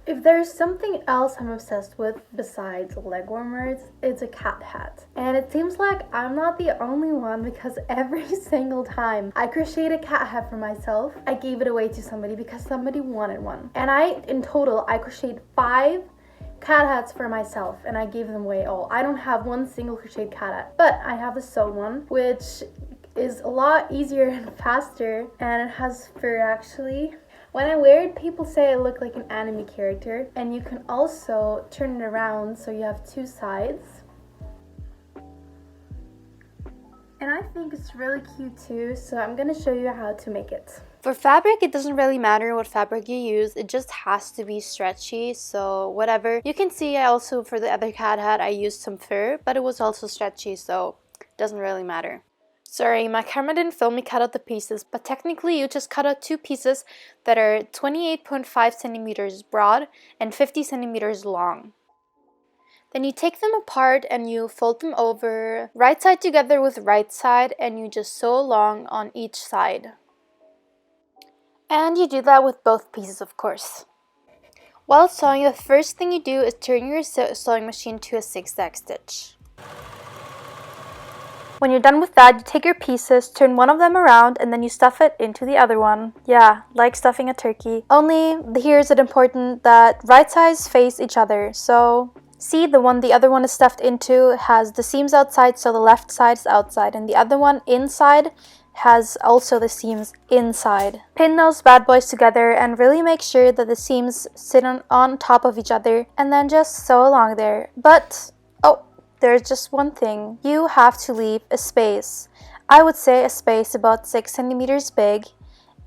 If there's something else I'm obsessed with besides leg warmers, it's a cat hat. And it seems like I'm not the only one because every single time I crocheted a cat hat for myself, I gave it away to somebody because somebody wanted one. And in total, I crocheted 5 cat hats for myself and I gave them away all. I don't have one single crocheted cat hat, but I have the sewed one, which is a lot easier and faster, and it has fur actually. When I wear it, people say I look like an anime character, and you can also turn it around so you have 2 sides. And I think it's really cute too, so I'm gonna show you how to make it. For fabric, it doesn't really matter what fabric you use, it just has to be stretchy, so whatever. You can see I also, for the other cat hat, I used some fur, but it was also stretchy, so it doesn't really matter. Sorry, my camera didn't film me cut out the pieces, but technically you just cut out 2 pieces that are 28.5 centimeters broad and 50 centimeters long. Then you take them apart and you fold them over, right side together with right side, and you just sew along on each side. And you do that with both pieces, of course. While sewing, the first thing you do is turn your sewing machine to a zigzag stitch. When you're done with that, you take your pieces, turn one of them around, and then you stuff it into the other one. Yeah, like stuffing a turkey. Only here's it important that right sides face each other. So see, the other one is stuffed into has the seams outside, so the left side is outside, and the other one inside has also the seams inside. Pin those bad boys together and really make sure that the seams sit on top of each other, and then just sew along there. But there's just one thing. You have to leave a space. I would say a space about 6 centimeters big,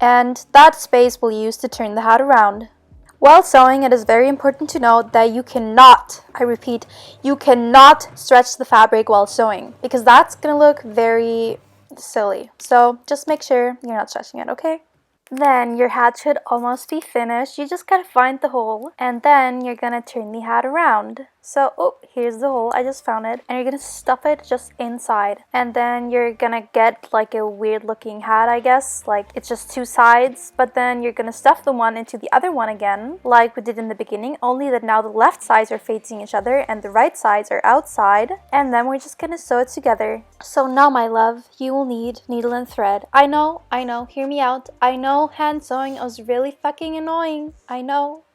and that space we'll use to turn the hat around. While sewing, it is very important to note that you cannot, I repeat, you cannot stretch the fabric while sewing, because that's gonna look very silly. So just make sure you're not stretching it, okay? Then your hat should almost be finished. You just gotta find the hole, and then you're gonna turn the hat around. So, here's the hole, I just found it, and you're gonna stuff it just inside. And then you're gonna get like a weird looking hat, I guess, like it's just 2 sides, but then you're gonna stuff the one into the other one again, like we did in the beginning, only that now the left sides are facing each other and the right sides are outside, and then we're just gonna sew it together. So now, my love, you will need needle and thread. I know, hear me out. I know hand sewing is really fucking annoying, I know.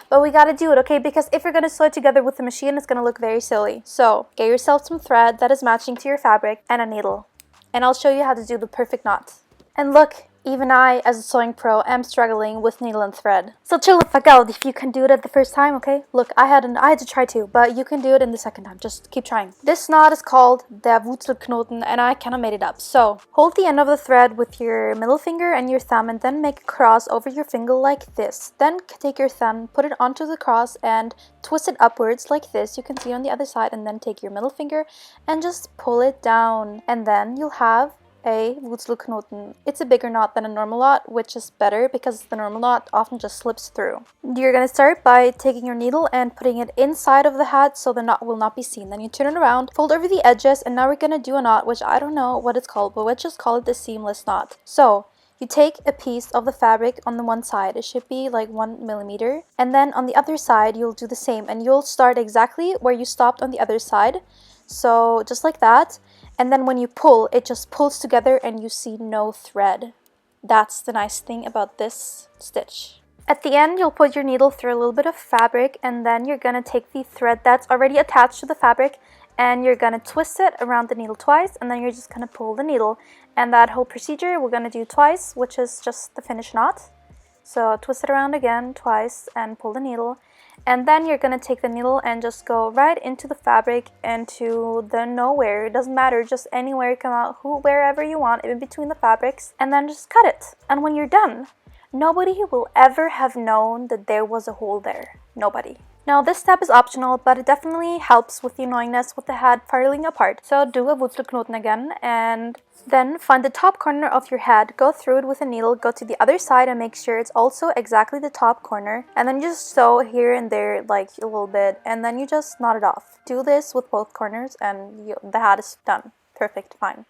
But we gotta do it, okay? Because if you're gonna sew it together with the machine, it's gonna look very silly. So, get yourself some thread that is matching to your fabric and a needle. And I'll show you how to do the perfect knot. And look, even I, as a sewing pro, am struggling with needle and thread. So chill the fuck out if you can do it at the first time, okay? Look, I had to try too, but you can do it in the second time. Just keep trying. This knot is called der Wurzelknoten, and I kind of made it up. So, hold the end of the thread with your middle finger and your thumb, and then make a cross over your finger like this. Then take your thumb, put it onto the cross, and twist it upwards like this. You can see on the other side, and then take your middle finger and just pull it down. And then you'll have a Wurzelknoten. It's a bigger knot than a normal knot, which is better because the normal knot often just slips through. You're gonna start by taking your needle and putting it inside of the hat so the knot will not be seen. Then you turn it around, fold over the edges, and now we're gonna do a knot, which I don't know what it's called, but let's just call it the seamless knot. So you take a piece of the fabric on the one side, it should be like 1 millimeter, and then on the other side you'll do the same, and you'll start exactly where you stopped on the other side. So just like that. And then when you pull, it just pulls together and you see no thread. That's the nice thing about this stitch. At the end, you'll put your needle through a little bit of fabric, and then you're gonna take the thread that's already attached to the fabric and you're gonna twist it around the needle twice, and then you're just gonna pull the needle. And that whole procedure we're gonna do twice, which is just the finished knot. So twist it around again twice and pull the needle. And then you're gonna take the needle and just go right into the fabric, into the nowhere. It doesn't matter, just anywhere, come out wherever you want, in between the fabrics, and then just cut it. And when you're done, nobody will ever have known that there was a hole there. Nobody. Now this step is optional, but it definitely helps with the annoyingness with the hat falling apart. So do a Wurzelknoten again, and then find the top corner of your hat, go through it with a needle, go to the other side and make sure it's also exactly the top corner, and then just sew here and there like a little bit, and then you just knot it off. Do this with both corners and the hat is done. Perfect, fine.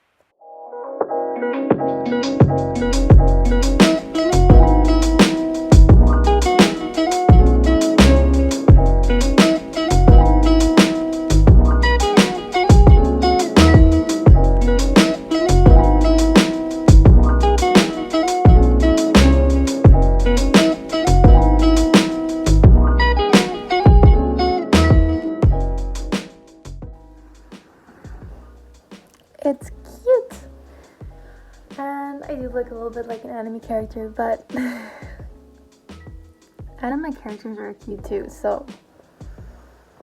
And I do look a little bit like an anime character, but anime characters are cute too, so